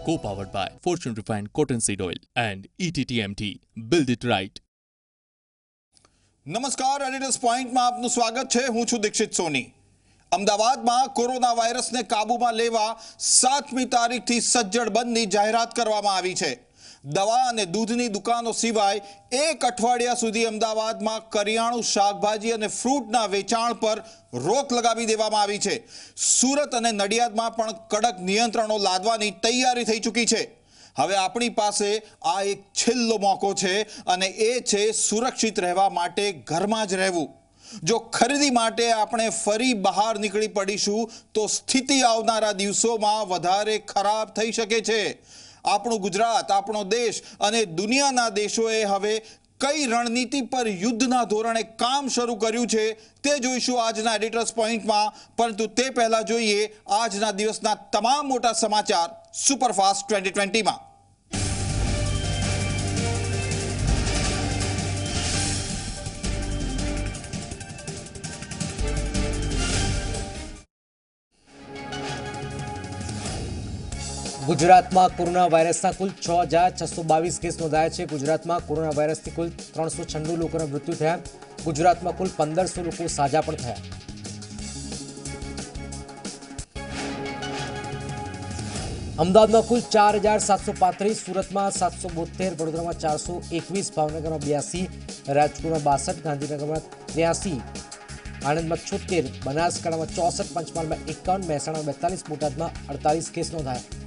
Co-powered by Fortune Refined Cottonseed Oil and ETTMT. Build it right. નમસ્કાર, editors પોઈન્ટમાં આપનું સ્વાગત છે. હું છું દીક્ષિત સોની. અમદાવાદમાં કોરોના વાયરસને કાબૂમાં લેવા 7મી તારીખથી સજ્જડ બંધની જાહેરાત કરવામાં આવી છે. દવા અને દૂધની દુકાનો સિવાય એક અઠવાડિયા સુધી અમદાવાદમાં કરિયાણું, શાકભાજી અને ફ્રૂટના વેચાણ પર રોક લગાવી દેવામાં આવી છે. સુરત અને નડિયાદમાં પણ કડક નિયંત્રણો લાદવાની તૈયારી થઈ ચૂકી છે. હવે આપણી પાસે આ એક છેલ્લો મોકો છે અને એ છે સુરક્ષિત રહેવા માટે ઘરમાં જ રહેવું. જો ખરીદી માટે આપણે ફરી બહાર નીકળી પડીશું તો સ્થિતિ આવનારા દિવસોમાં વધારે ખરાબ થઈ શકે છે. આપણું ગુજરાત, આપણો દેશ અને દુનિયાના દેશોએ હવે કઈ રણનીતિ પર યુદ્ધના ધોરણે કામ શરૂ કર્યું છે તે જોઈશું આજના એડિટર્સ પોઈન્ટમાં. પરંતુ તે પહેલા જોઈએ આજના દિવસના તમામ મોટા સમાચાર સુપરફાસ્ટ 2020માં. ગુજરાતમાં કોરોના વાયરસના કુલ 6,622 કેસ નોંધાયા છે. ગુજરાતમાં કોરોના વાયરસથી કુલ 396 લોકોના મૃત્યુ થયા. ગુજરાતમાં કુલ 1500 લોકો સાજા પણ થયા. અમદાવાદમાં કુલ 4,735, સુરતમાં 772, વડોદરામાં 421, ભાવનગરમાં 82, રાજકોટમાં 62, ગાંધીનગરમાં 83, આણંદમાં 76, બનાસકાંઠામાં 64, પંચમહાલમાં 51, મહેસાણામાં 42, બોટાદમાં 48 કેસ નોંધાયા.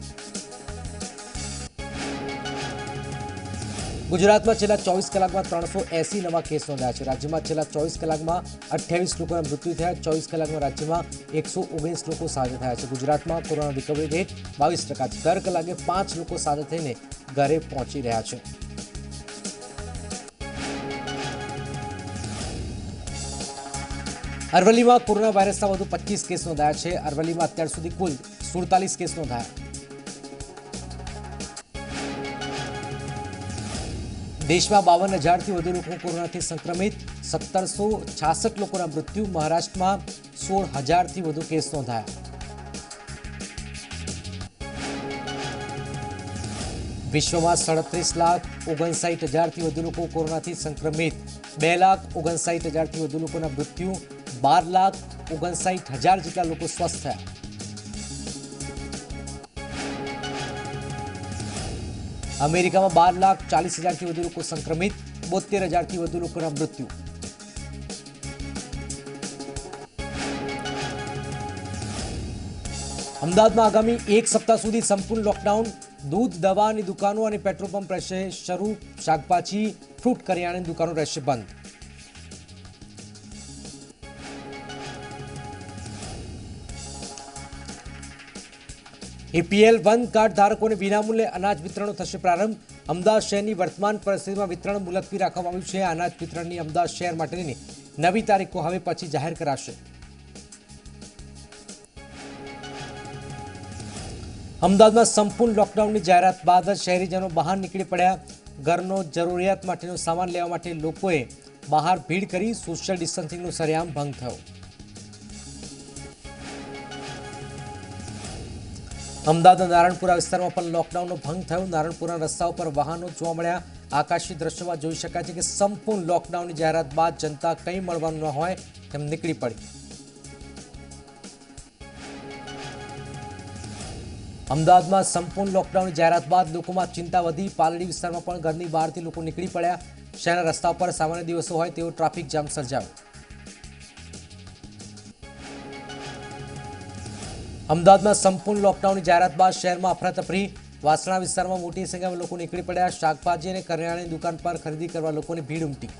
ગુજરાતમાં છેલ્લા 24 કલાકમાં 380 નવા કેસ નોંધાયા છે. રાજ્યમાં છેલ્લા 24 કલાકમાં 28 લોકોના મૃત્યુ થયા. 24 કલાકમાં રાજ્યમાં 119 લોકો સાજા થયા છે. ગુજરાતમાં કોરોના રિકવરી રેટ 22% છે. દર કલાકે 5 લોકો સાજા થઈને ઘરે પહોંચી રહ્યા છે. અરવલ્લીમાં કોરોના વાયરસના વધુ 25 કેસ નોંધાયા છે. અરવલ્લીમાં અત્યાર સુધી કુલ 47 કેસ નોંધાયા. દેશમાં 52,000થી વધુ લોકો કોરોનાથી સંક્રમિત, 1,766 લોકોના મૃત્યુ. મહારાષ્ટ્રમાં 16,000થી વધુ કેસ નોંધાયા. વિશ્વમાં 37,59,000થી વધુ લોકો કોરોનાથી સંક્રમિત, 2,59,000થી વધુ લોકોના મૃત્યુ, 12,59,000 જેટલા લોકો સ્વસ્થ થયા. અમેરિકામાં 12,40,000થી વધુ લોકો સંક્રમિત, 72,000થી વધુ લોકોના મૃત્યુ. અમદાવાદમાં આગામી એક સપ્તાહ સુધી સંપૂર્ણ લોકડાઉન. દૂધ, દવાની દુકાનો અને પેટ્રોલ પંપ રહેશે શરૂ. શાકભાજી, ફ્રૂટ, કરિયાણાની દુકાનો રહેશે બંધ. એપીએલ 1 કાર્ડ ધારકોને વિનામૂલ્યે અનાજ વિતરણનો થશે પ્રારંભ. અમદાવાદ શહેરની વર્તમાન પરિસ્થિતિમાં વિતરણ મુલતવી રાખવામાં આવ્યું છે. અનાજ વિતરણની અમદાવાદ શહેર માટેની નવી તારીખો હવે પછી જાહેર કરાશે. અમદાવાદમાં સંપૂર્ણ લોકડાઉનની જાહેરાત બાદ જ શહેરીજનો બહાર નીકળી પડ્યા. ઘરનો જરૂરિયાત માટેનો સામાન લેવા માટે લોકોએ બહાર ભીડ કરી. સોશિયલ ડિસ્ટન્સિંગનો સરેઆમ ભંગ થયો. અમદાવાદના નારણપુરા વિસ્તારમાં પણ લોકડાઉનનો ભંગ થયો. નારણપુરા રસ્તાઓ પર વાહનો જોવા મળ્યા. આકાશી દ્રશ્યોમાં જોઈ શકાય છે કે સંપૂર્ણ લોકડાઉનની જાહેરાત બાદ જનતા કંઈ મળવાનું ન હોય તેમ નીકળી પડી. અમદાવાદમાં સંપૂર્ણ લોકડાઉનની જાહેરાત બાદ લોકોમાં ચિંતા વધી. પાલડી વિસ્તારમાં પણ ઘરની બહારથી લોકો નીકળી પડ્યા. શહેરના રસ્તા પર સામાન્ય દિવસો હોય તેવો ટ્રાફિક જામ સર્જાયો. અમદાવાદમાં સંપૂર્ણ લોકડાઉનની જાહેરાત બાદ શહેરમાં અફરાતફરી. વાસણા વિસ્તારમાં મોટી સંખ્યામાં લોકો નીકળી પડ્યા. શાકભાજી અને કરિયાણાની દુકાન પર ખરીદી કરવા લોકોની ભીડ ઉમટી.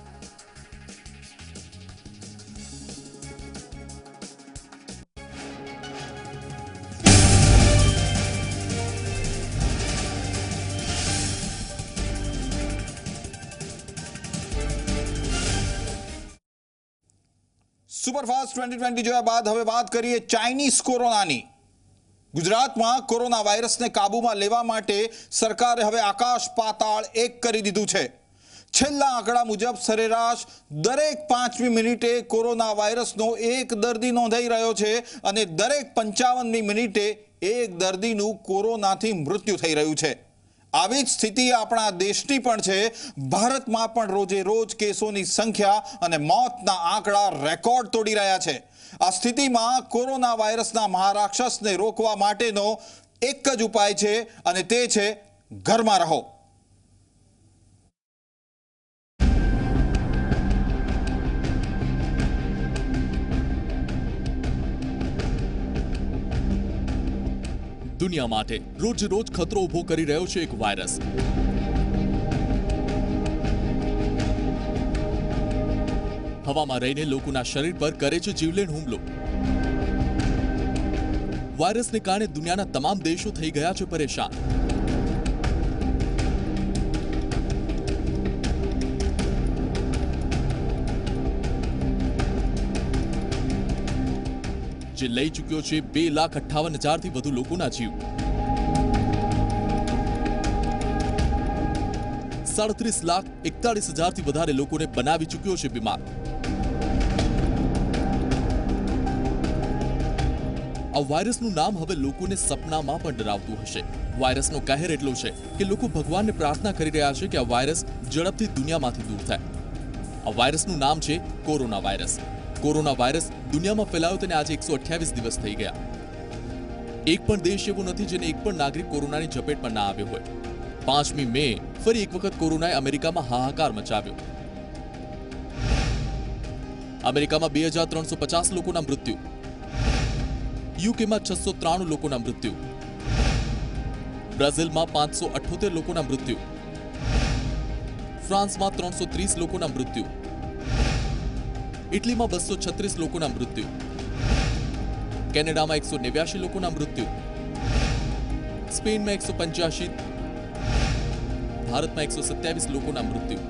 સુપરફાસ્ટ 2020 જોયા બાદ હવે વાત કરીએ ચાઇનીઝ કોરોનાની. ગુજરાતમાં કોરોના વાયરસને કાબૂમાં લેવા માટે સરકારે હવે આકાશ પાતાળ એક કરી દીધું છે. છેલ્લા આંકડા મુજબ સરેરાશ દરેક 5મી મિનિટે કોરોના વાયરસનો એક દર્દી નોંધાઈ રહ્યો છે અને દરેક 55મી મિનિટે એક દર્દીનું કોરોનાથી મૃત્યુ થઈ રહ્યું છે। આવી જ સ્થિતિ આપણા દેશની પણ છે। ભારતમાં પણ રોજે રોજ કેસોની સંખ્યા અને મોતના આંકડા રેકોર્ડ તોડી રહ્યા છે। આ સ્થિતિમાં કોરોના વાયરસના મહારાક્ષસને રોકવા માટેનો એક જ ઉપાય છે અને તે છે ઘરમાં રહો। દુનિયા માટે રોજ રોજ ખતરો ઊભો કરી રહ્યો છે એક વાયરસ। હવામાં રહીને લોકોના શરીર પર કરે છે જીવલેણ હુમલો। વાયરસને કારણે દુનિયાના તમામ દેશો થઈ ગયા છે પરેશાન। જે લઈ ચૂક્યો છે 2,58,000થી વધુ લોકોના જીવ। 37,41,000થી વધારે લોકોને બનાવી ચૂક્યો છે બીમાર। આ વાયરસનું નામ હવે લોકોને સપનામાં પણ ડરાવતું હશે। વાયરસનો કહેર એટલો છે કે લોકો ભગવાનને પ્રાર્થના કરી રહ્યા છે કે આ વાયરસ ઝડપથી દુનિયામાંથી દૂર થાય। આ વાયરસનું નામ છે કોરોના વાયરસ। કોરોના વાયરસ દુનિયામાં ફેલાયો તેને આજે 128 દિવસ થઈ ગયા। એક પણ દેશ એવો નથી જેને એક પણ નાગરિક કોરોનાની ઝપેટમાં ના આવ્યો હોય। 5મી મે ફરી એક વખત કોરોનાએ અમેરિકામાં હાહાકાર મચાવ્યો। અમેરિકામાં 2,350 લોકોના મૃત્યુ, યુકેમાં 693 લોકોના મૃત્યુ, બ્રાઝિલમાં 578 લોકોના મૃત્યુ, ફ્રાન્સમાં 330 લોકોના મૃત્યુ, ઇટલીમાં 236 લોકોના મૃત્યુ, કેનેડામાં 189 લોકોના મૃત્યુ, સ્પેનમાં 185, ભારતમાં 127 લોકોના મૃત્યુ।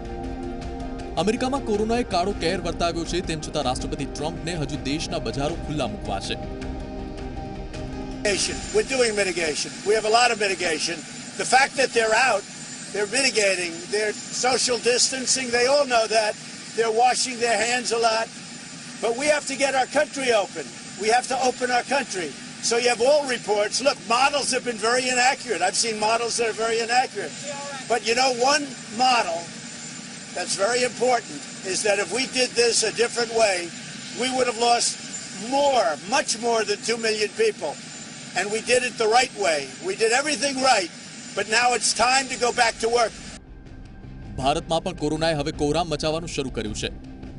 અમેરિકામાં કોરોનાએ કાળો કહેર વર્તાવ્યો છે, તેમ છતાં રાષ્ટ્રપતિ ટ્રમ્પને હજુ દેશના બજારો ખુલ્લા મૂકવા છે। We're doing mitigation. We have a lot of mitigation. The fact that they're out, they're mitigating. They're social distancing. They all know that. They're washing their hands a lot. But we have to get our country open. We have to open our country. So you have all reports. Look, models have been very inaccurate. I've seen models that are very inaccurate. But you know, one model that's very important is that if we did this a different way, we would have lost more, much more than 2 million people. And we did it the right way. We did everything right. But now it's time to go back to work. ભારતમાં પણ કોરોનાએ હવે કોહરામ મચાવવાનું શરૂ કર્યું છે।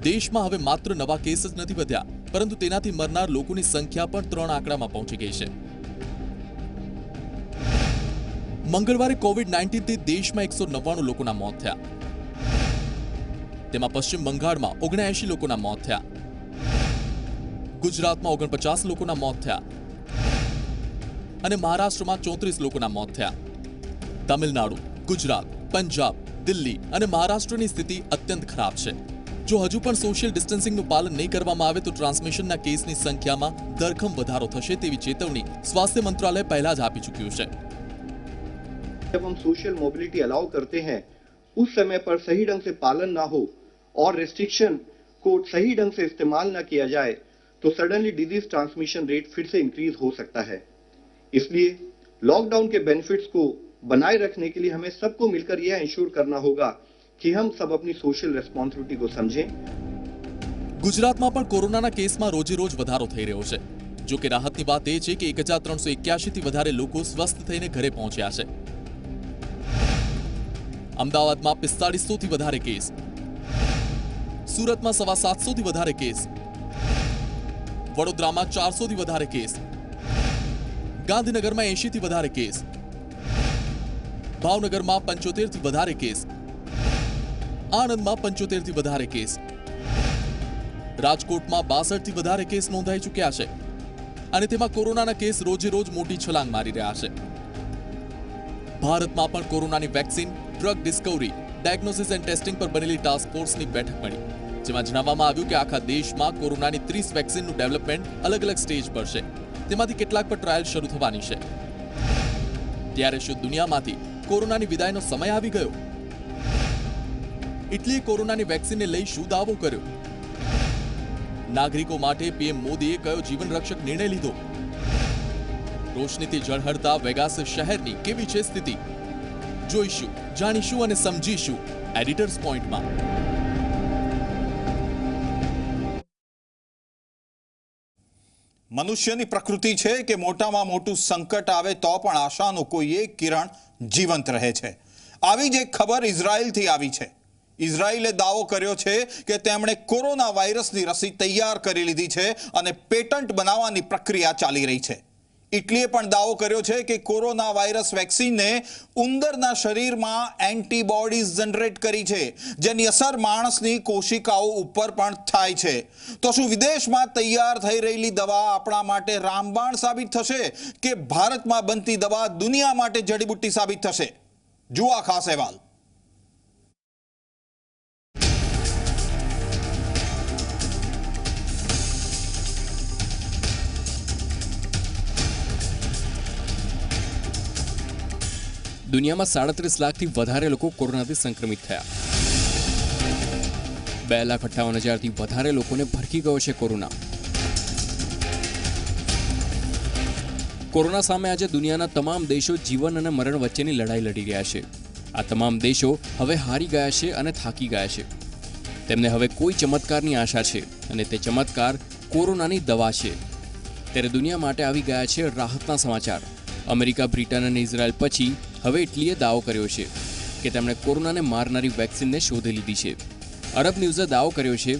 દેશમાં હવે માત્ર નવા કેસ જ નથી વધ્યા, પરંતુ તેનાથી મરનાર લોકોની સંખ્યા પણ 3 આંકડામાં પહોંચી ગઈ છે। મંગળવારે કોવિડ-19 થી દેશમાં 199 લોકોના મોત થયા। તેમાં પશ્ચિમ બંગાળમાં 79 લોકોના મોત થયા, ગુજરાતમાં 49 લોકોના મોત થયા અને મહારાષ્ટ્રમાં 34 લોકોના મોત થયા। તમિલનાડુ, ગુજરાત, પંજાબ, દિલ્હી અને મહારાષ્ટ્રની સ્થિતિ અત્યંત ખરાબ છે। જો હજુ પણ સોશિયલ ડિસ્ટન્સિંગનું પાલન નહીં કરવામાં આવે તો ટ્રાન્સમિશનના કેસની સંખ્યામાં ધરખમ વધારો થશે તેવી ચેતવણી સ્વાસ્થ્ય મંત્રાલય પહેલા જ આપી ચૂક્યું છે। जब हम सोशल मोबिलिटी अलाउ करते हैं उस समय पर सही ढंग से पालन ना हो और रेस्ट्रिक्शन को सही ढंग से इस्तेमाल ना किया जाए तो सडनली डिजीज ट्रांसमिशन रेट फिर से इंक्रीज हो सकता है। इसलिए लॉकडाउन के बेनिफिट्स को बनाए रखने के लिए हमें सबको मिलकर यह इंश्योर करना होगा कि हम सब अपनी सोशल रेस्पॉन्सिबिलिटी को समझें। ગુજરાતમાં પણ કોરોનાના કેસમાં રોજે રોજ વધારો થઈ રહ્યો છે। જો કે રાહતની વાત એ છે કે 1,381 થી વધારે લોકો સ્વસ્થ થઈને ઘરે પહોંચ્યા છે। અમદાવાદમાં 4500 થી વધારે કેસ, સુરતમાં 750 થી વધારે કેસ, વડોદરામાં 400 થી વધારે કેસ, ગાંધીનગરમાં 80 થી વધારે કેસ, ભાવનગરમાં 75 થી વધારે કેસ, આણંદમાં 75 થી વધારે કેસ, રાજકોટમાં 62 થી વધારે કેસ નોંધાઈ ચૂક્યા છે અને તેમાં કોરોનાના કેસ રોજે રોજ મોટી છલાંગ મારી રહ્યા છે। ભારતમાં પણ કોરોનાની vaccine, drug Discovery, diagnosis and testing પર બનેલી ટાસ્ક ફોર્સની બેઠક મળી, જેમાં જણાવવામાં આવ્યું કે આખા દેશમાં કોરોનાની 30 વેક્સિનનું ડેવલપમેન્ટ અલગ અલગ સ્ટેજ પર છે। તેમાંથી કેટલાક પર ટ્રાયલ શરૂ થવાની છે। ત્યારે શું દુનિયામાંથી કોરોનાની વિદાયનો સમય આવી ગયો? ઇટલીએ કોરોનાની વેક્સિનને લઈ શું દાવો કર્યો? નાગરિકો માટે પીએમ મોદીએ કયો જીવન રક્ષક નિર્ણય લીધો? રોશનીથી ઝળહળતા વેગાસ શહેરની કેવી છે સ્થિતિ? જોઈશું, જાણીશું અને સમજીશું એડિટર્સ પોઈન્ટમાં. મનુષ્યની પ્રકૃતિ છે કે મોટામાં મોટું સંકટ આવે તો પણ આશાનું કોઈ એક કિરણ જીવંત રહે છે. આવી જ એક ખબર ઇઝરાયલથી આવી છે. ઇઝરાયલે દાવો કર્યો છે કે તેમણે કોરોના વાયરસની રસી તૈયાર કરી લીધી છે અને પેટન્ટ બનાવવાની પ્રક્રિયા ચાલી રહી છે. ઇટલીએ પણ દાવો કર્યો છે કે કોરોના વાયરસ વેક્સિનને ઉંદરના શરીરમાં એન્ટીબોડીઝ જનરેટ કરી છે, જેની અસર માણસની કોશિકાઓ ઉપર પણ થાય છે. તો શું વિદેશમાં તૈયાર થઈ રહેલી દવા આપણા માટે રામબાણ સાબિત થશે કે ભારતમાં બનતી દવા દુનિયા માટે જડીબુટ્ટી સાબિત થશે? જુઓ આ ખાસ અહેવાલ. દુનિયામાં 37 લાખથી વધારે લોકો કોરોનાથી સંક્રમિત થયા. 2,58,000થી વધારે લોકોને ભરકી ગયો છે કોરોના. કોરોના સામે આજે દુનિયાના તમામ દેશો જીવન અને મરણ વચ્ચેની લડાઈ લડી રહ્યા છે. આ તમામ દેશો હવે હારી ગયા છે અને થાકી ગયા છે. તેમને હવે કોઈ ચમત્કારની આશા છે અને તે ચમત્કાર કોરોનાની દવા છે. ત્યારે દુનિયા માટે આવી ગયા છે રાહતના સમાચાર. અમેરિકા, બ્રિટન અને ઇઝરાયલ પછી હવે ઇટલીએ દાવો કર્યો છે કે તેમણે કોરોનાને મારનારી વેક્સિનને શોધી લીધી છે. અરબ ન્યૂઝે દાવો કર્યો છે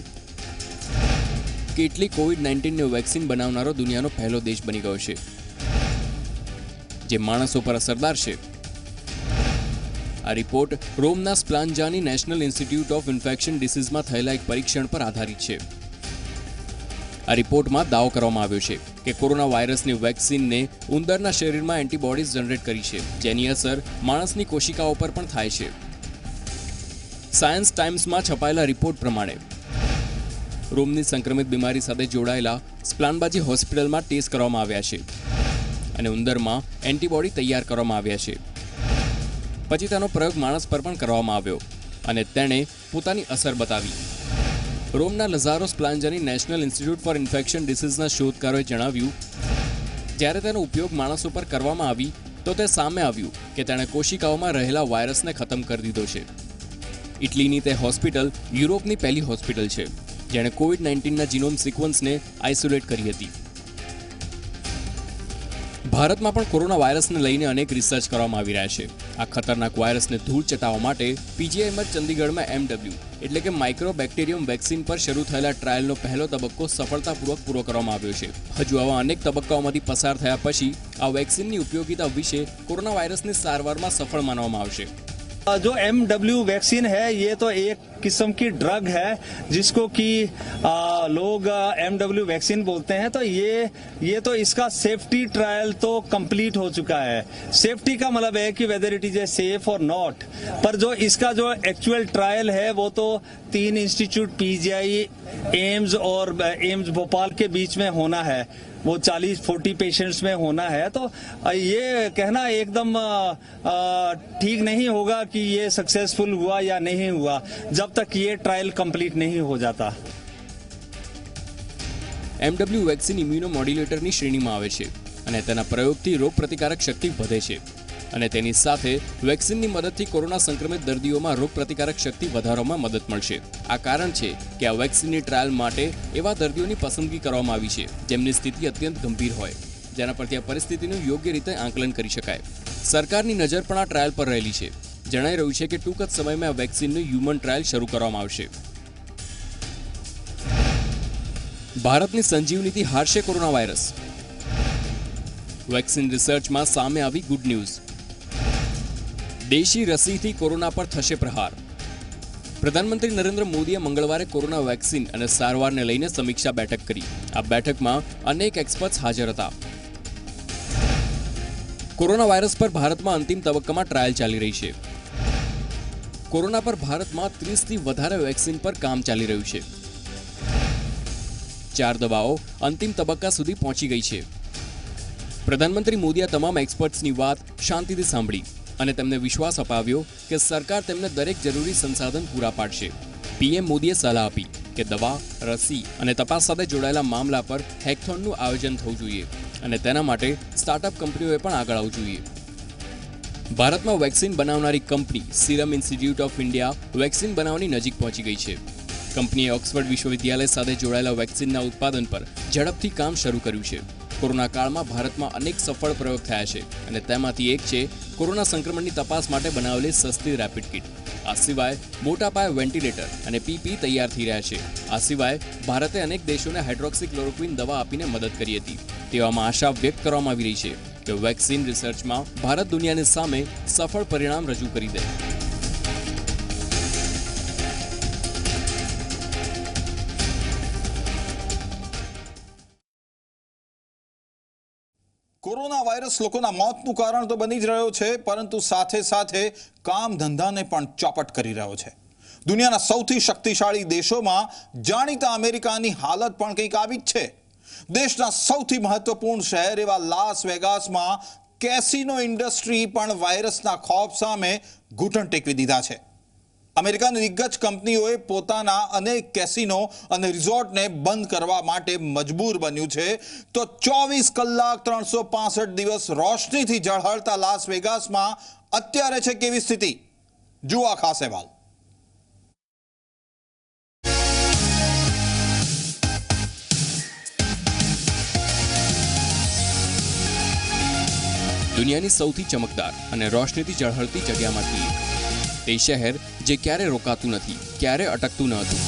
કે ઇટલી કોવિડ-19ની વેક્સિન બનાવનારો દુનિયાનો પહેલો દેશ બની ગયો છે, જે માણસો પર અસરદાર છે. આ રિપોર્ટ રોમના Spallanzani national institute of infection ડિસીઝમાં થયેલા એક પરીક્ષણ પર આધારિત છે. આ રિપોર્ટમાં દાવો કરવામાં આવ્યો છે કે કોરોના વાયરસની વેક્સિનને ઉંદરના શરીરમાં એન્ટીબોડીઝ જનરેટ કરી છે, જેની અસર માણસની કોશિકાઓ પર પણ થાય છે. સાયન્સ ટાઈમ્સમાં છપાયેલા રિપોર્ટ પ્રમાણે રોમની સંક્રમિત બીમારી સાથે જોડાયેલા સ્પ્લાનબાજી હોસ્પિટલમાં ટેસ્ટ કરવામાં આવ્યા છે અને ઉંદરમાં એન્ટીબોડી તૈયાર કરવામાં આવ્યા છે. પછી તેનો પ્રયોગ માણસ પર પણ કરવામાં આવ્યો અને તેણે પોતાની અસર બતાવી. રોમના લઝારો સ્પ્લાન્જાની નેશનલ ઇન્સ્ટિટ્યૂટ ફોર ઇન્ફેક્શન ડિસીઝના શોધકારોએ જણાવ્યું, જ્યારે તેનો ઉપયોગ માણસો પર કરવામાં આવી તો તે સામે આવ્યું કે તેણે કોશિકાઓમાં રહેલા વાયરસને ખતમ કરી દીધો છે. ઇટલીની તે હોસ્પિટલ યુરોપની પહેલી હોસ્પિટલ છે જેણે કોવિડ-19ના જીનોમ સિક્વન્સને આઇસોલેટ કરી હતી. ભારતમાં પણ કોરોના વાયરસને લઈને અનેક રિસર્ચ કરવામાં આવી રહ્યા છે. આ ખતરનાક વાયરસને ધૂળ ચટાવવા માટે પીજીઆઈએમએચ ચંદીગઢમાં MW એટલે કે માઇક્રોબેક્ટેરિયમ વેક્સિન પર શરૂ થયેલા ટ્રાયલનો પહેલો તબક્કો સફળતાપૂર્વક પૂરો કરવામાં આવ્યો છે. હજુ આવા અનેક તબક્કાઓમાંથી પસાર થયા પછી આ વેક્સિનની ઉપયોગિતા વિશે કોરોના વાયરસની સારવારમાં સફળ માનવામાં આવશે. जो MW वैक्सीन है ये तो एक किस्म की ड्रग है जिसको कि लोग MW वैक्सीन बोलते हैं. तो ये तो इसका सेफ्टी ट्रायल तो कंप्लीट हो चुका है. सेफ्टी का मतलब है कि whether it is a safe और नॉट. पर जो इसका जो एक्चुअल ट्रायल है वो तो 3 इंस्टीट्यूट PGI, एम्स और एम्स भोपाल के बीच में होना है. वो 40-40 पेशेंट्स में होना है. तो ये कहना एकदम ठीक नहीं होगा कि ये सक्सेसफुल हुआ या नहीं हुआ जब तक ये ट्रायल कंप्लीट नहीं हो जाता. MW વેક્સિન ઇમ્યુનોમોડ્યુલેટરની શ્રેણીમાં આવે છે અને તેના પ્રયોગથી રોગ પ્રતિકારક શક્તિ વધે છે અને તેની સાથે વેક્સિનની મદદથી કોરોના સંક્રમિત દર્દીઓમાં રોગ પ્રતિકારક શક્તિ વધારવામાં મદદ મળશે. આ કારણ છે કે આ વેક્સિનની ટ્રાયલ માટે એવા દર્દીઓની પસંદગી કરવામાં આવી છે જેમની સ્થિતિ અત્યંત ગંભીર હોય, જેના પરથી આ પરિસ્થિતિનું યોગ્ય રીતે આંકલન કરી શકાય. સરકારની નજર પણ આ ટ્રાયલ પર રહેલી છે. જણાઈ રહ્યું છે કે ટૂંક જ સમયમાં આ વેક્સિનનું હ્યુમન ટ્રાયલ શરૂ કરવામાં આવશે. ભારતની સંજીવનીથી હારશે કોરોના વાયરસ. વેક્સિન રિસર્ચમાં સામે આવી ગુડ ન્યૂઝ. દેશી રસીથી કોરોના પર થશે પ્રહાર. પ્રધાનમંત્રી નરેન્દ્ર મોદીએ મંગળવારે કોરોના વેક્સિન અને સારવારને લઈને સમીક્ષા બેઠક કરી. આ બેઠકમાં અનેક એક્સપર્ટ્સ હાજર હતા. કોરોના વાયરસ પર ભારતમાં અંતિમ તબક્કામાં ટ્રાયલ ચાલી રહી છે. કોરોના પર ભારતમાં 30થી વધારે વેક્સિન પર કામ ચાલી રહ્યું છે. 4 દવાઓ અંતિમ તબક્કા સુધી પહોંચી ગઈ છે. પ્રધાનમંત્રી મોદીએ તમામ એક્સપર્ટ્સની વાત શાંતિથી સાંભળી અને તેમને વિશ્વાસ અપાવ્યો કે સરકાર તેમને દરેક જરૂરી સંસાધન પૂરા પાડશે. PM મોદીએ સલાહ આપી કે દવા, રસી અને તપાસ સાથે જોડાયેલા મામલા પર હેકેથોનનું આયોજન થવું જોઈએ અને તેના માટે સ્ટાર્ટઅપ કંપનીઓએ પણ આગળ આવવું જોઈએ. ભારતમાં વેક્સિન બનાવનારી company Serum Institute of India vaccine બનાવવાની નજીક પહોંચી ગઈ છે. કંપનીએ ઓક્સફર્ડ વિશ્વવિદ્યાલય સાથે જોડાયેલા વેક્સિનના ઉત્પાદન પર ઝડપથી કામ શરૂ કર્યું છે. કોરોના કાળમાં ભારતમાં અનેક સફળ પ્રયોગ થયા છે અને તેમાંથી એક છે કોરોના સંક્રમણની તપાસ માટે બનાવેલી સસ્તી રેપિડ કિટ. આ સિવાય મોટા પાયે વેન્ટિલેટર અને પીપી તૈયાર થઈ રહ્યા છે. આ સિવાય ભારતે અનેક દેશોને હાઇડ્રોક્સીક્લોરોક્વિન દવા આપીને મદદ કરી હતી. તેવામાં આશા વ્યક્ત કરવામાં આવી રહી છે કે વેક્સિન રિસર્ચમાં ભારત દુનિયાની સામે સફળ પરિણામ રજૂ કરી દે. કોરોના વાયરસ લોકોના મોતનું કારણ તો બની જ રહ્યો છે, પરંતુ સાથે સાથે કામ ધંધાને પણ ચોપટ કરી રહ્યો છે. દુનિયાના સૌથી શક્તિશાળી દેશોમાં જાણીતા અમેરિકાની હાલત પણ કંઈક આવી જ છે. દેશના સૌથી મહત્વપૂર્ણ શહેર એવા લાસ વેગાસમાં કેસિનો ઇન્ડસ્ટ્રી પણ વાયરસના ખોફ સામે ઘૂંટણ ટેકવી દીધા છે. અમેરિકાની દિગ્ગજ કંપનીઓએ પોતાના અનેક કેસિનો અને રિઝોર્ટને બંધ કરવા માટે મજબૂર બન્યું છે. તો 24 કલાક 365 દિવસ રોશનીથી ઝળહળતા લાસ વેગાસમાં અત્યારે છે કેવી સ્થિતિ? જુઓ આ ખાસ અહેવાલ. દુનિયાની સૌથી ચમકદાર અને રોશનીથી ઝળહળતી જગ્યામાંથી એક. તે શહેર જે ક્યારે રોકાતું નથી, ક્યારે અટકતું ન હતું.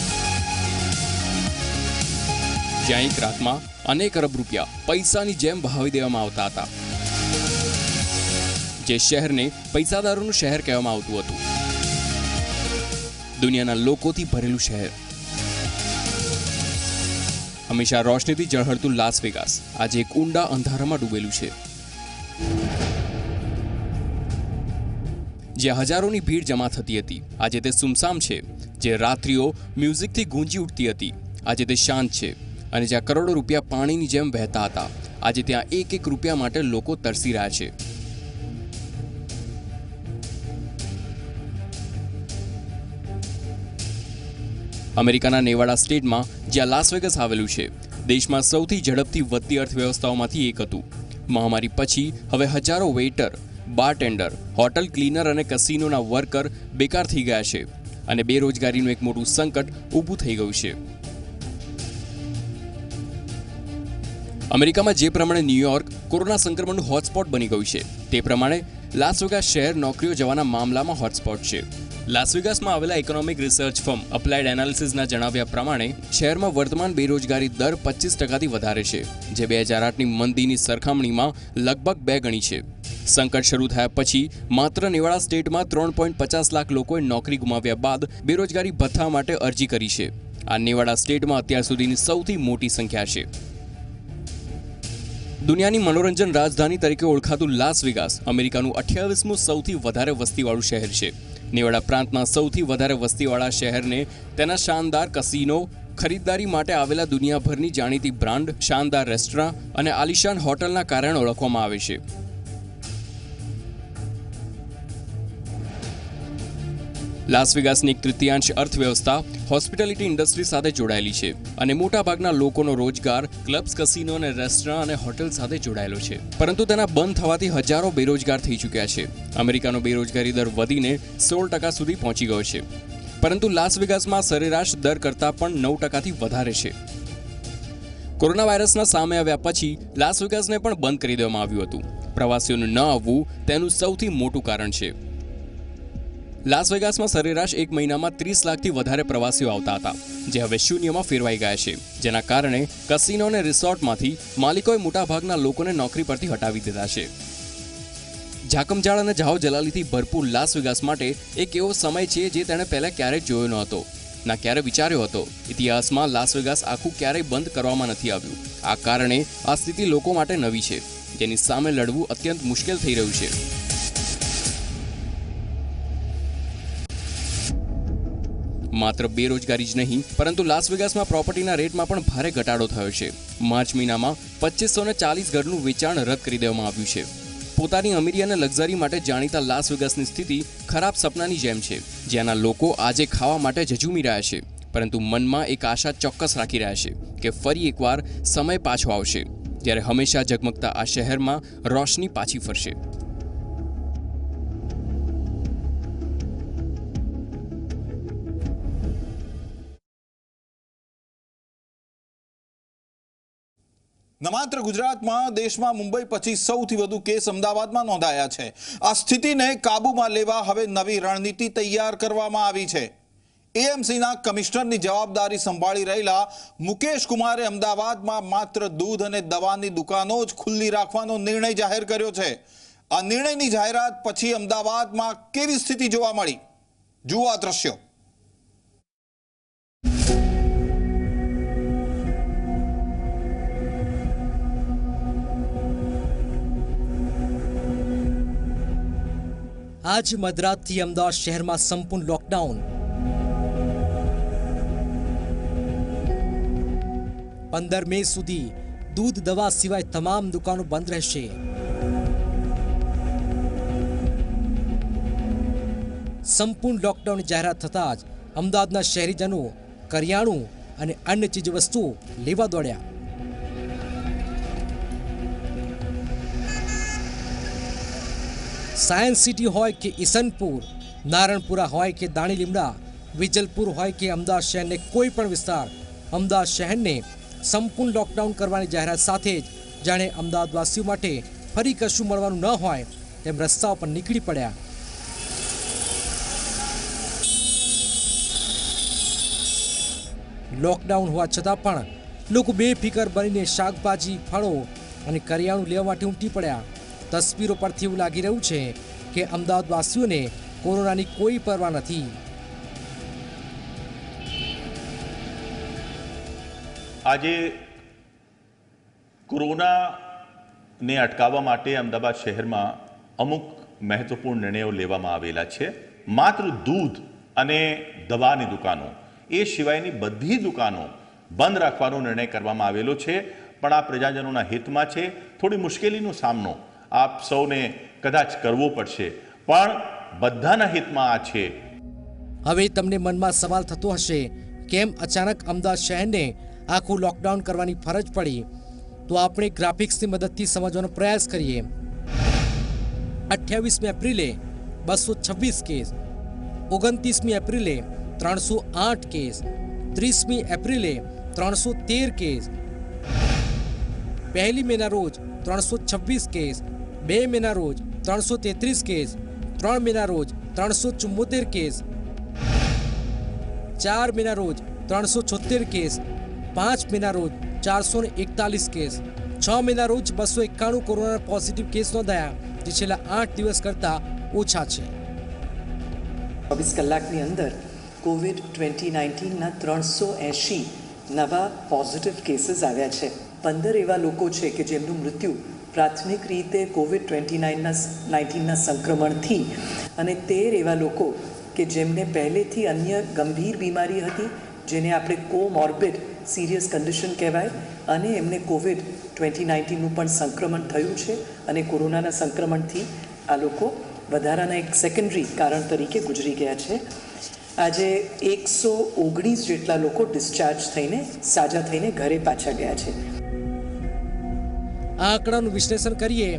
જ્યાં એક રાતમાં અનેક અરબ રૂપિયા પૈસાની જેમ બહાવી દેવામાં આવતા હતા. જે શહેરને પૈસાદારોનું શહેર કહેવામાં આવતું હતું. દુનિયાના લોકોથી ભરેલું શહેર. હંમેશા રોશનીથી ઝળહળતું લાસ વેગાસ આજે એક ઊંડા અંધારામાં ડૂબેલું છે. જ્યાં હજારોની ભીડ જમા થતી હતી, આજે તે સુમસામ છે. જે રાત્રિઓ મ્યુઝિકથી ગૂંજી ઉઠતી હતી, આજે તે શાંત છે. અને જ્યાં કરોડો રૂપિયા પાણીની જેમ વહેતા હતા, આજે ત્યાં એક એક રૂપિયા માટે લોકો તરસી રહ્યા છે. અમેરિકાના નેવાડા સ્ટેટમાં જ્યાં લાસ વેગસ આવેલું છે, દેશમાં સૌથી ઝડપથી વધતી અર્થવ્યવસ્થાઓમાંથી એક હતું. મહામારી પછી હવે હજારો વેઇટર, બારટેન્ડર, હોટલ ક્લીનર અને કસિનોના વર્કર બેકાર થઈ ગયા છે અને બેરોજગારીનું એક મોટું સંકટ ઊભું થઈ ગયું છે. અમેરિકામાં જે પ્રમાણે ન્યૂયોર્ક કોરોના સંક્રમણનું હોટસ્પોટ બની ગયું છે, તે પ્રમાણે લાસ વેગાસ શહેર નોકરીઓ જવાના મામલામાં હોટસ્પોટ છે. લાસ વેગાસમાં આવેલા ઇકોનોમિક રિસર્ચ ફર્મ અપ્લાઇડ એનાલિસિસના જણાવ્યા પ્રમાણે શહેરમાં વર્તમાન બેરોજગારી દર 25%થી વધારે છે, જે 2008ની મંદીની સરખામણીમાં લગભગ 2 ગણી છે. સંકટ શરૂ થયા પછી માત્ર નેવાડા સ્ટેટમાં 3.50 લાખ લોકોએ નોકરી ગુમાવ્યા બાદ બેરોજગારી ભથ્થા માટે અરજી કરી છે. આ નેવાડા સ્ટેટમાં અત્યાર સુધીની સૌથી મોટી સંખ્યા છે. દુનિયાની મનોરંજન રાજધાની તરીકે ઓળખાતું લાસ વેગાસ અમેરિકાનું 28મું સૌથી વધારે વસ્તીવાળું શહેર છે. નેવાડા પ્રાંતના સૌથી વધારે વસ્તીવાળા શહેરને તેના શાનદાર કસિનો, ખરીદદારી માટે આવેલા દુનિયાભરની જાણીતી બ્રાન્ડ, શાનદાર રેસ્ટોરાં અને આલિશાન હોટલના કારણે ઓળખવામાં આવે છે. લાસ વેગાસની 1/3 અર્થવ્યવસ્થા હોસ્પિટાલિટી ઇન્ડસ્ટ્રી સાથે જોડાયેલી છે અને મોટાભાગના લોકોનો રોજગાર ક્લબ્સ, કસિનો અને રેસ્ટોરાં અને હોટલ સાથે જોડાયેલો છે. પરંતુ તેના બંધ થવાથી હજારો બેરોજગાર થઈ ચૂક્યા છે. અમેરિકાનો બેરોજગારી દર વધીને 16% સુધી પહોંચી ગયો છે, પરંતુ લાસ વેગાસમાં સરેરાશ દર કરતાં પણ 9%થી વધારે છે. કોરોના વાયરસના સામે આવ્યા પછી લાસ વેગાસને પણ બંધ કરી દેવામાં આવ્યું હતું. પ્રવાસીઓનું ન આવવું તેનું સૌથી મોટું કારણ છે. લાસ વેગાસમાં સરેરાશ એક મહિનામાં 30 લાખથી વધારે પ્રવાસીઓ આવતા હતા, જે હવે શૂન્યમાં ફેરવાઈ ગયા છે. જેના કારણે કસિનો અને રિસોર્ટમાંથી માલિકોએ મોટાભાગના લોકોને નોકરી પરથી હટાવી દીધા છે. ઝાકમઝાળ અને જાહો જલાલીથી ભરપૂર લાસ વેગાસ માટે એક એવો સમય છે જે તેણે પહેલાં ક્યારેય જોયો ન હતો, ના ક્યારે વિચાર્યો હતો. ઇતિહાસમાં લાસ વેગાસ આખું ક્યારેય બંધ કરવામાં નથી આવ્યું. આ કારણે આ સ્થિતિ લોકો માટે નવી છે, જેની સામે લડવું અત્યંત મુશ્કેલ થઈ રહ્યું છે. માત્ર બેરોજગારી જ નહીં, પરંતુ લાસ વેગાસમાં પ્રોપર્ટીના રેટમાં પણ ભારે ઘટાડો થયો છે. માર્ચ મહિનામાં 2540 ઘરનું વેચાણ રદ કરી દેવામાં આવ્યું છે. પોતાની અમીરી અને લક્ઝરી માટે જાણીતા લાસ વેગાસની સ્થિતિ ખરાબ સપનાની જેમ છે, જ્યાંના લોકો આજે ખાવા માટે ઝઝૂમી રહ્યા છે, પરંતુ મનમાં એક આશા ચોક્કસ રાખી રહ્યા છે કે ફરી એકવાર સમય પાછો આવશે જ્યારે હંમેશા ઝગમગતા આ શહેરમાં રોશની પાછી ફરશે. ન માત્ર ગુજરાતમાં, દેશમાં મુંબઈ પછી સૌથી વધુ કેસ અમદાવાદમાં નોંધાયા છે. આ સ્થિતિને કાબૂમાં લેવા હવે નવી રણનીતિ તૈયાર કરવામાં આવી છે. એએમસીના કમિશનરની જવાબદારી સંભાળી રહેલા મુકેશ કુમારે અમદાવાદમાં માત્ર દૂધ અને દવાની દુકાનો જ ખુલ્લી રાખવાનો નિર્ણય જાહેર કર્યો છે. આ નિર્ણયની જાહેરાત પછી અમદાવાદમાં કેવી સ્થિતિ જોવા મળી, જુઓ આ દ્રશ્યો. આજ મધરાતથી અમદાવાદ શહેરમાં સંપૂર્ણ લોકડાઉન. 15 મે સુધી દૂધ દવા સિવાય તમામ દુકાનો બંધ રહેશે. સંપૂર્ણ લોકડાઉનની જાહેરાત થતાં જ અમદાવાદના શહેરીજનો કરિયાણું અને અન્ય ચીજવસ્તુઓ લેવા દોડ્યા. સાયન્સ સિટી હોય કે ઈસનપુર, નારણપુરા હોય કે દાણી લીમડા, વિજલપુર હોય કે અમદાવાદ શહેરને કોઈ પણ વિસ્તાર, અમદાવાદ શહેરને સંપૂર્ણ લોકડાઉન કરવાની જાહેરાત સાથે જ જાણે અમદાવાદવાસીઓ માટે ફરી કશું મળવાનું ન હોય તેમ રસ્તાઓ પર નીકળી પડ્યા. લોકડાઉન હોવા છતાં પણ લોકો બેફિકર બનીને શાકભાજી, ફળો અને કરિયાણું લેવા માટે ઉમટી પડ્યા. તસવીરો પરથી એવું લાગી રહ્યું છે કે અમદાવાદવાસીઓને કોરોનાની કોઈ પરવા નથી. આજે કોરોનાને અટકાવવા માટે અમદાવાદ શહેરમાં અમુક મહત્વપૂર્ણ નિર્ણયો લેવામાં આવેલા છે. માત્ર દૂધ અને દવાની દુકાનો એ સિવાયની બધી દુકાનો બંધ રાખવાનો નિર્ણય કરવામાં આવેલો છે. પણ આ પ્રજાજનોના હિતમાં છે. થોડી મુશ્કેલીનો સામનો આપ સૌને કદાચ કરવો પડશે, પણ બધાના હિતમાં આ છે. હવે તમને મનમાં સવાલ થતો હશે, કેમ અચાનક અમદાવાદ શહેરને આખું લોકડાઉન કરવાની ફરજ પડી? તો આપણે ગ્રાફિક્સની મદદથી સમજવાનો પ્રયાસ કરીએ. 28મી એપ્રિલે 226 કેસ, 29મી એપ્રિલે 308 કેસ, 30મી એપ્રિલે 313 કેસ, 1 મેના રોજ 326 કેસ, 2 મેના રોજ 333 કેસ, 3 મેના રોજ 374 કેસ, 4 મેના રોજ 376 કેસ, 5 મેના રોજ 441 કેસ, 6 મેના રોજ 291 કોરોના પોઝિટિવ કેસ નોંધાયા, જે છેલ્લા 8 દિવસ કરતાં ઓછા છે. 24 કલાકની અંદર કોવિડ 2019ના 380 નવા પોઝિટિવ કેસીસ આવ્યા છે. 15 એવા લોકો છે કે જેમનું મૃત્યુ પ્રાથમિક રીતે કોવિડ 19ના સંક્રમણથી, અને 13 એવા લોકો કે જેમને પહેલેથી અન્ય ગંભીર બીમારી હતી, જેને આપણે કોમોર્બિડ સિરિયસ કન્ડિશન કહેવાય, અને એમને કોવિડ 2019નું પણ સંક્રમણ થયું છે, અને કોરોનાના સંક્રમણથી આ લોકો વધારાના એક સેકન્ડરી કારણ તરીકે ગુજરી ગયા છે. આજે 119 જેટલા લોકો ડિસ્ચાર્જ થઈને સાજા થઈને ઘરે પાછા ગયા છે. આ આંકડાનું વિશ્લેષણ કરીએ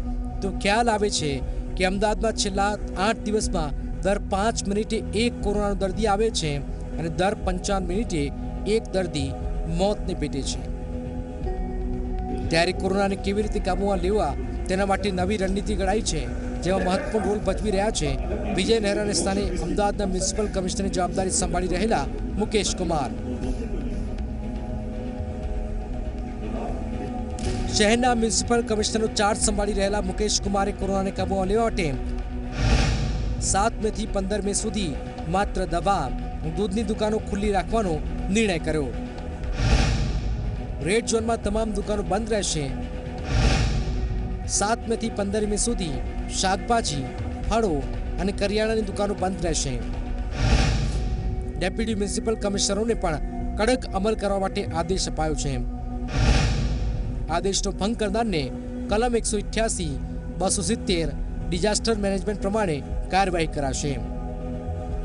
તો ખ્યાલ આવે છે કે અમદાવાદમાં છેલ્લા 8 દિવસમાં દર 5 મિનિટે એક કોરોનાનો દર્દી આવે છે, અને દર 55 મિનિટે એક દર્દી મોતને ભેટે છે. ત્યારે કોરોનાને કેવી રીતે કાબૂમાં લેવા તેના માટે નવી રણનીતિ ઘડાઈ છે, જેમાં મહત્વપૂર્ણ રોલ ભજવી રહ્યા છે વિજય નહેરાને સ્થાને અમદાવાદના મ્યુનિસિપલ કમિશનરની જવાબદારી સંભાળી રહેલા મુકેશ કુમાર. શહેરના મ્યુનિસિપલ કમિશનરનો ચાર્જ સંભાળી રહેલા મુકેશ કુમારે કોરોનાને કાબૂમાં લેવા માટે 7 મેથી 15 મે સુધી માત્ર દવા, દૂધની દુકાનો ખુલ્લી રાખવાનો નિર્ણય કર્યો. રેડ ઝોનમાં તમામ દુકાનો બંધ રહેશે. 7 મેથી 15 મે સુધી શાકભાજી, ફળો અને કરિયાણાની દુકાનો બંધ રહેશે. ડેપ્યુટી મ્યુનિસિપલ કમિશનરોને પણ કડક અમલ કરવા માટે આદેશ અપાયો છે. આદેશનો ભંગ કરનારને કલમ 188, 270 ડિઝાસ્ટર મેનેજમેન્ટ પ્રમાણે કાર્યવાહી કરાશે.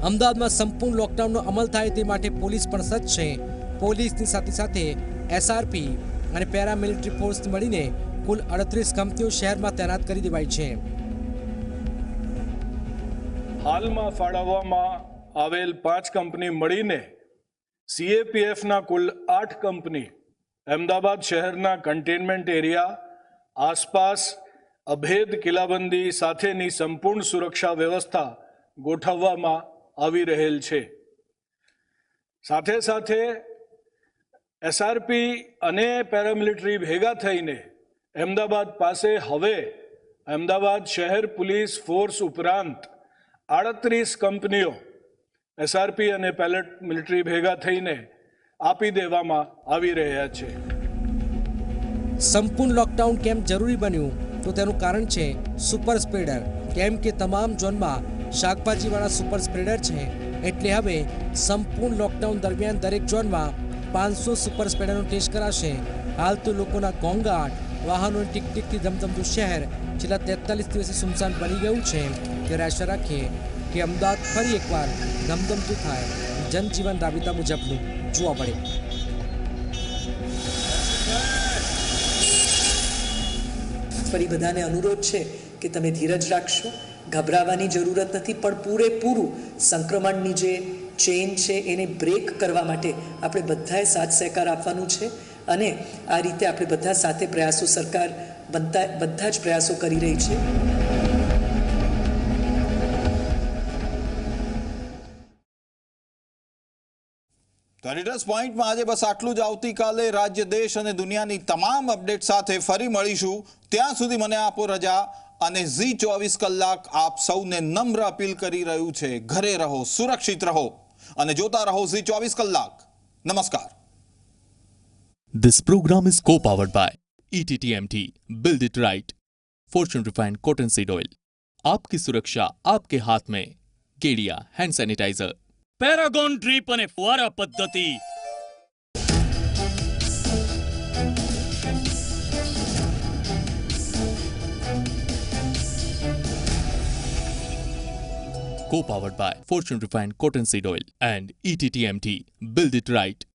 અમદાવાદમાં સંપૂર્ણ લોકડાઉનનો અમલ થાય તે માટે પોલીસ પણ સજ્જ છે. પોલીસની સાથે સાથે એસઆરપી અને પેરામિલિટરી ફોર્સ મળીને કુલ 38 કંપનીઓ શહેરમાં તૈનાત કરી દેવાઈ છે. હાલમાં ફાળવવામાં આવેલ 5 કંપની મળીને CAPFના કુલ 8 કંપની અમદાવાદ શહેરના કન્ટેનમેન્ટ એરિયા આસપાસ અભેદ કિલ્લાબંધી સાથેની સંપૂર્ણ સુરક્ષા વ્યવસ્થા ગોઠવવામાં આવી રહેલ છે. સાથે સાથે SRP અને પેરામિલિટરી ભેગા થઈને અમદાવાદ પાસે હવે અમદાવાદ શહેર પોલીસ ફોર્સ ઉપરાંત 38 કંપનીઓ SRP અને પેરામિલિટરી ભેગા થઈને આપી દેવામાં આવી રહ્યા છે. સંપૂર્ણ લોકડાઉન કેમ જરૂરી બન્યું તો તેનું કારણ છે સુપર સ્પ્રેડર. કેમ કે તમામ ઝોનમાં શાકભાજીવાળા સુપર સ્પ્રેડર છે, એટલે હવે સંપૂર્ણ લોકડાઉન દરમિયાન દરેક ઝોનમાં 500 સુપર સ્પ્રેડરનો ટેસ્ટ કરાશે. હાલ તો લોકોના ઘોંઘાટ, વાહનોની ટીકટીકથી ધમધમતું શહેર છેલ્લા 43 દિવસથી સુમસાન બની ગયું છે. ત્યારે આશા રાખીએ કે અમદાવાદ ફરી એકવાર ધમધમતું થાય, જનજીવન રાબેતા મુજબનું જોવા મળે. ફરી બધાને અનુરોધ છે કે તમે ધીરજ રાખશો, ગભરાવાની જરૂરત નથી, પણ પૂરેપૂરું સંક્રમણની જે ચેઇન છે એને બ્રેક કરવા માટે આપણે બધાએ સાથ સહકાર આપવાનું છે. અને આ રીતે આપણે બધા સાથે પ્રયાસો, સરકાર બધા જ પ્રયાસો કરી રહી છે. એડિટર્સ પોઈન્ટમાં આજે બસ આટલું જ. આવતીકાલે રાજ્ય, દેશ અને દુનિયાની તમામ અપડેટ સાથે ફરી મળીશું. ત્યાં સુધી મને આપો રજા. અને ઝી 24 કલાક આપ સૌને નમ્ર અપીલ કરી રહ્યું છે, ઘરે રહો, સુરક્ષિત રહો અને જોતા રહો ઝી 24 કલાક. નમસ્કાર. This program is co-powered by ETTMT, Build It Right, Fortune Refined Cotton Seed Oil. आपकी सुरक्षा आपके हाथ में. केडिया हैंड सैनिटाइजर, પેરાગોન ડ્રીપ અને ફુવારા પદ્ધતિ. co-powered by Fortune Refined Cotton Seed Oil and ETTMT, Build It Right.